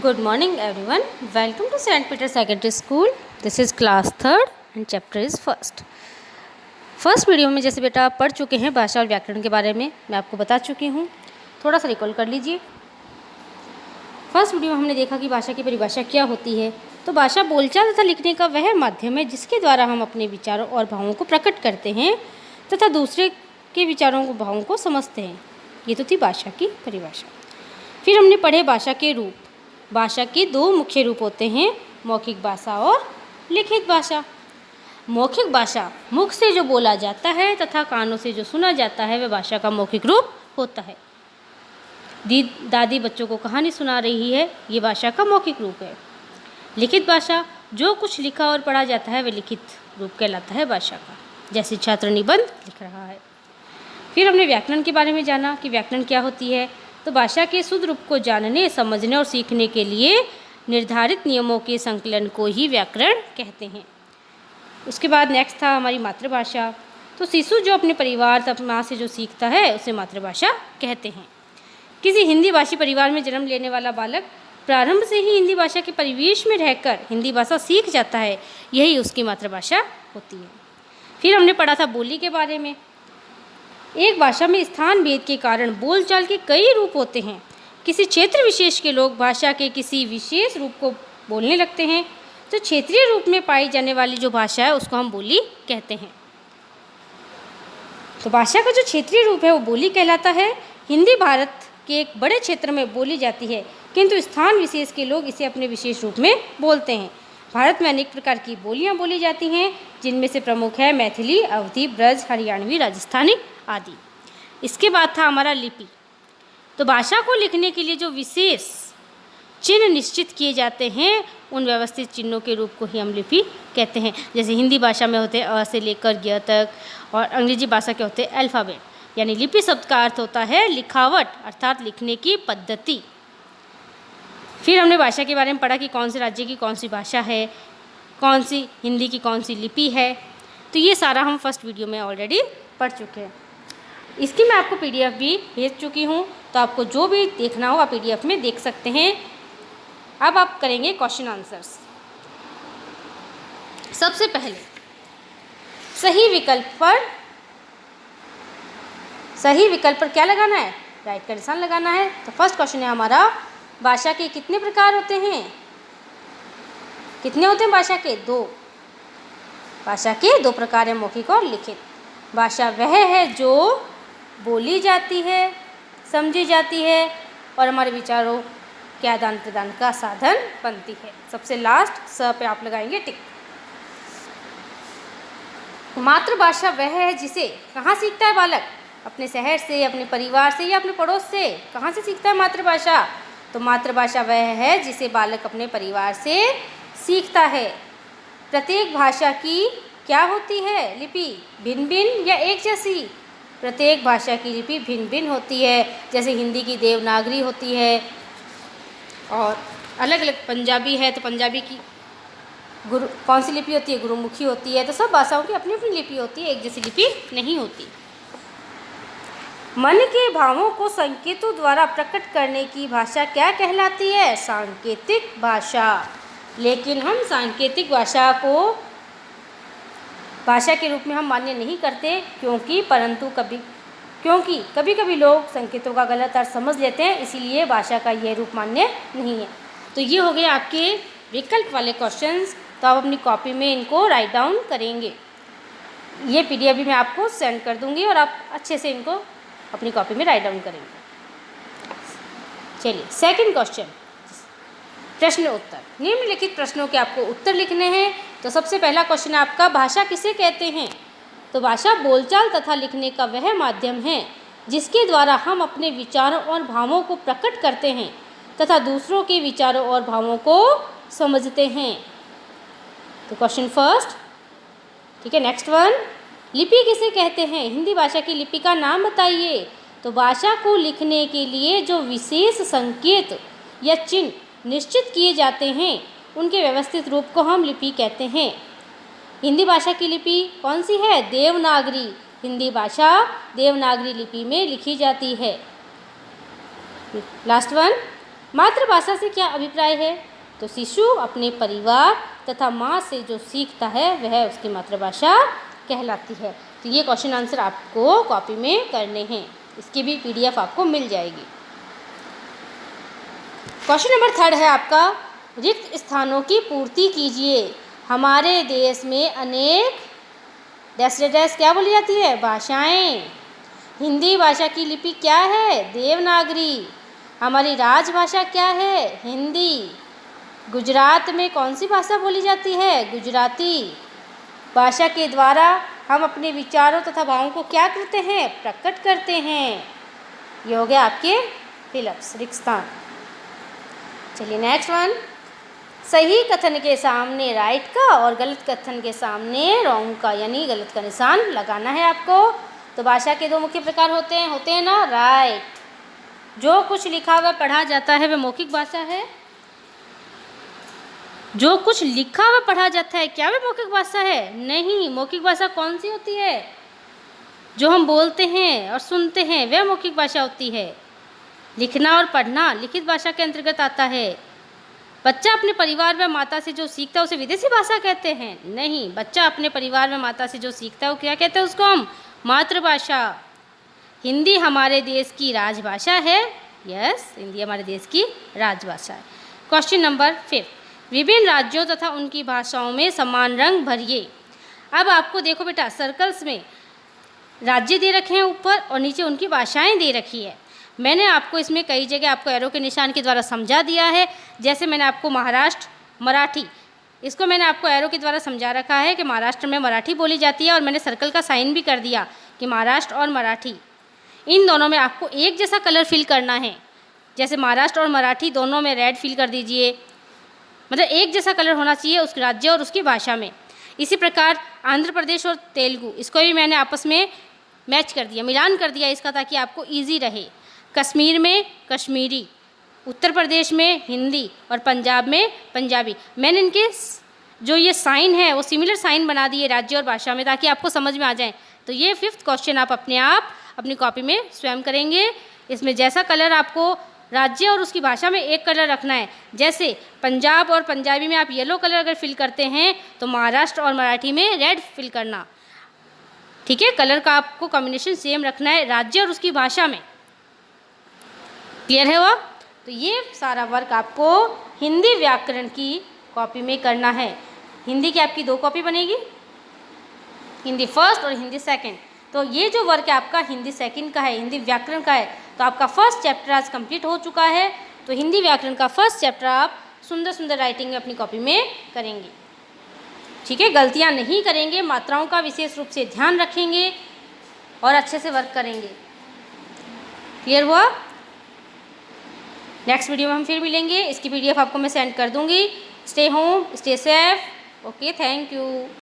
Good morning everyone. Welcome to St. Peter Secondary School. This is class 3rd and chapter is first. First video में जैसे बेटा आप पढ़ चुके हैं भाषा और व्याकरण के बारे में मैं आपको बता चुकी हूँ. थोड़ा सा रिकॉल कर लीजिए. फर्स्ट वीडियो में हमने देखा कि भाषा की परिभाषा क्या होती है. तो भाषा बोलचाल तथा लिखने का वह माध्यम है जिसके द्वारा हम अपने विचारों और भावों को प्रकट करते हैं तथा दूसरे के विचारों को भावों को समझते हैं. ये तो थी भाषा की परिभाषा. फिर हमने पढ़े भाषा के रूप. भाषा के दो मुख्य रूप होते हैं, मौखिक भाषा और लिखित भाषा. मौखिक भाषा मुख से जो बोला जाता है तथा कानों से जो सुना जाता है वह भाषा का मौखिक रूप होता है. दादी बच्चों को कहानी सुना रही है, ये भाषा का मौखिक रूप है. लिखित भाषा जो कुछ लिखा और पढ़ा जाता है वह लिखित रूप कहलाता है भाषा का, जैसे छात्र निबंध लिख रहा है. फिर हमने व्याकरण के बारे में जाना कि व्याकरण क्या होती है. तो भाषा के शुद्ध रूप को जानने, समझने और सीखने के लिए निर्धारित नियमों के संकलन को ही व्याकरण कहते हैं. उसके बाद नेक्स्ट था हमारी मातृभाषा. तो शिशु जो अपने परिवार तथा माँ से जो सीखता है उसे मातृभाषा कहते हैं. किसी हिंदी भाषी परिवार में जन्म लेने वाला बालक प्रारंभ से ही हिंदी भाषा के परिवेश में रहकर हिंदी भाषा सीख जाता है, यही उसकी मातृभाषा होती है. फिर हमने पढ़ा था बोली के बारे में. एक भाषा में स्थान भेद के कारण बोलचाल के कई रूप होते हैं. किसी क्षेत्र विशेष के लोग भाषा के किसी विशेष रूप को बोलने लगते हैं, तो क्षेत्रीय रूप में पाई जाने वाली जो भाषा है उसको हम बोली कहते हैं. तो भाषा का जो क्षेत्रीय रूप है वो बोली कहलाता है. हिंदी भारत के एक बड़े क्षेत्र में बोली जाती है, किंतु स्थान विशेष के लोग इसे अपने विशेष रूप में बोलते हैं. भारत में अनेक प्रकार की बोलियाँ बोली जाती हैं, जिनमें से प्रमुख है मैथिली, अवधी, ब्रज, हरियाणवी, राजस्थानी आदि. इसके बाद था हमारा लिपि. तो भाषा को लिखने के लिए जो विशेष चिन्ह निश्चित किए जाते हैं उन व्यवस्थित चिन्हों के रूप को ही हम लिपि कहते हैं. जैसे हिंदी भाषा में होते हैं अ से लेकर य तक, और अंग्रेजी भाषा के होते हैं अल्फ़ाबेट. यानी लिपि शब्द का अर्थ होता है लिखावट अर्थात लिखने की पद्धति. फिर हमने भाषा के बारे में पढ़ा कि कौन से राज्य की कौन सी भाषा है, कौन सी हिंदी की कौन सी लिपि है. तो ये सारा हम फर्स्ट वीडियो में ऑलरेडी पढ़ चुके हैं. इसकी मैं आपको पीडीएफ भी भेज चुकी हूँ, तो आपको जो भी देखना हो आप पीडीएफ में देख सकते हैं. अब आप करेंगे क्वेश्चन आंसर्स. सबसे पहले सही विकल्प पर क्या लगाना है, राइट का निशान लगाना है. तो फर्स्ट क्वेश्चन है हमारा, भाषा के कितने प्रकार होते हैं. कितने होते हैं भाषा के? 2. भाषा के 2 प्रकार हैं, मौखिक और लिखित. भाषा वह है जो बोली जाती है, समझी जाती है और हमारे विचारों के आदान प्रदान का साधन बनती है. सबसे लास्ट स पे आप लगाएंगे टिक. मातृभाषा वह है जिसे कहाँ सीखता है बालक? अपने शहर से, अपने परिवार से या अपने पड़ोस से. कहाँ से सीखता है मातृभाषा? तो मातृभाषा वह है जिसे बालक अपने परिवार से सीखता है. प्रत्येक भाषा की क्या होती है? लिपि भिन्न भिन्न या एक जैसी? प्रत्येक भाषा की लिपि भिन्न भिन्न होती है. जैसे हिंदी की देवनागरी होती है और अलग अलग, पंजाबी है तो पंजाबी की कौन सी लिपि होती है? गुरुमुखी होती है. तो सब भाषाओं की अपनी अपनी लिपि होती है, एक जैसी लिपि नहीं होती. मन के भावों को संकेतों द्वारा प्रकट करने की भाषा क्या कहलाती है? सांकेतिक भाषा. लेकिन हम सांकेतिक भाषा को भाषा के रूप में हम मान्य नहीं करते, क्योंकि कभी कभी लोग संकेतों का गलत अर्थ समझ लेते हैं, इसीलिए भाषा का यह रूप मान्य नहीं है. तो ये हो गए आपके विकल्प वाले क्वेश्चंस. तो आप अपनी कॉपी में इनको राइट डाउन करेंगे. ये पीडीएफ भी मैं आपको सेंड कर दूंगी और आप अच्छे से इनको अपनी कॉपी में राइट डाउन करेंगे. चलिए सेकंड क्वेश्चन, प्रश्न उत्तर. निम्नलिखित प्रश्नों के आपको उत्तर लिखने हैं. तो सबसे पहला क्वेश्चन है आपका, भाषा किसे कहते हैं? तो भाषा बोलचाल तथा लिखने का वह माध्यम है जिसके द्वारा हम अपने विचारों और भावों को प्रकट करते हैं तथा दूसरों के विचारों और भावों को समझते हैं. तो क्वेश्चन फर्स्ट, ठीक है. नेक्स्ट वन, लिपि किसे कहते हैं? हिंदी भाषा की लिपि का नाम बताइए. तो भाषा को लिखने के लिए जो विशेष संकेत या चिन्ह निश्चित किए जाते हैं उनके व्यवस्थित रूप को हम लिपि कहते हैं. हिंदी भाषा की लिपि कौन सी है? देवनागरी. हिंदी भाषा देवनागरी लिपि में लिखी जाती है. लास्ट वन, मातृभाषा से क्या अभिप्राय है? तो शिशु अपने परिवार तथा माँ से जो सीखता है वह उसकी मातृभाषा कहलाती है। तो ये क्वेश्चन आंसर आपको कॉपी में करने हैं, इसकी भी PDF आपको मिल जाएगी। क्वेश्चन नंबर 3 है आपका, रिक्त स्थानों की पूर्ति कीजिए। हमारे देश में अनेक डैश डैश क्या बोली जाती है? भाषाएं। हिंदी भाषा की लिपि क्या है? देवनागरी। हमारी राजभाषा क्या है? हिंदी। गुजरात में कौन सी भाषा बोली जाती है? गुजराती। भाषा के द्वारा हम अपने विचारों तथा भावों को क्या करते हैं? प्रकट करते हैं। ये हो गया आपके फिलअप्स, रिक्त स्थान। चलिए नेक्स्ट वन, सही कथन के सामने राइट का और गलत कथन के सामने रॉन्ग का यानी गलत का निशान लगाना है आपको। तो भाषा के 2 मुख्य प्रकार होते हैं ना, राइट। जो कुछ लिखा हुआ पढ़ा जाता है वह मौखिक भाषा है। जो कुछ लिखा हुआ पढ़ा जाता है क्या वह मौखिक भाषा है? नहीं। मौखिक भाषा कौन सी होती है? जो हम बोलते हैं और सुनते हैं वह मौखिक भाषा होती है। लिखना और पढ़ना लिखित भाषा के अंतर्गत आता है। बच्चा अपने परिवार व माता से जो सीखता है उसे विदेशी भाषा कहते हैं? नहीं। बच्चा अपने परिवार व माता से जो सीखता है वो क्या कहते हैं? उसको हम मातृभाषा। हिंदी हमारे देश की राजभाषा है। यस, हिंदी हमारे देश की राजभाषा है। क्वेश्चन नंबर 5, विभिन्न राज्यों तथा उनकी भाषाओं में समान रंग भरिए। अब आपको देखो बेटा, सर्कल्स में राज्य दे रखे हैं ऊपर और नीचे उनकी भाषाएं दे रखी है। मैंने आपको इसमें कई जगह आपको एरो के निशान के द्वारा समझा दिया है। जैसे मैंने आपको महाराष्ट्र मराठी, इसको मैंने आपको एरो के द्वारा समझा रखा है कि महाराष्ट्र में मराठी बोली जाती है और मैंने सर्कल का साइन भी कर दिया कि महाराष्ट्र और मराठी, इन दोनों में आपको एक जैसा कलर फिल करना है। जैसे महाराष्ट्र और मराठी दोनों में रेड फिल कर दीजिए, मतलब एक जैसा कलर होना चाहिए उस राज्य और उसकी भाषा में। इसी प्रकार आंध्र प्रदेश और तेलुगु, इसको भी मैंने आपस में मैच कर दिया, मिलान कर दिया इसका, ताकि आपको ईजी रहे। कश्मीर में कश्मीरी, उत्तर प्रदेश में हिंदी और पंजाब में पंजाबी, मैंने इनके जो ये साइन है वो सिमिलर साइन बना दिए राज्य और भाषा में, ताकि आपको समझ में आ जाए। तो ये 5th क्वेश्चन आप अपनी कॉपी में स्वयं करेंगे। इसमें जैसा कलर आपको राज्य और उसकी भाषा में एक कलर रखना है। जैसे पंजाब और पंजाबी में आप येलो कलर अगर फिल करते हैं तो महाराष्ट्र और मराठी में रेड फिल करना। ठीक है, कलर का आपको कॉम्बिनेशन सेम रखना है राज्य और उसकी भाषा में। क्लियर है वो? तो ये सारा वर्क आपको हिंदी व्याकरण की कॉपी में करना है। हिंदी की आपकी 2 कॉपी बनेगी, हिंदी फर्स्ट और हिंदी सेकंड। तो ये जो वर्क है आपका हिंदी सेकंड का है, हिंदी व्याकरण का है। तो आपका फर्स्ट चैप्टर आज कंप्लीट हो चुका है। तो हिंदी व्याकरण का फर्स्ट चैप्टर आप सुंदर सुंदर राइटिंग में अपनी कॉपी में करेंगे। ठीक है, गलतियाँ नहीं करेंगे, मात्राओं का विशेष रूप से ध्यान रखेंगे और अच्छे से वर्क करेंगे। क्लियर हुआ? नेक्स्ट वीडियो में हम फिर मिलेंगे। इसकी PDF आपको मैं सेंड कर दूंगी। Stay home, stay safe. Okay, thank you.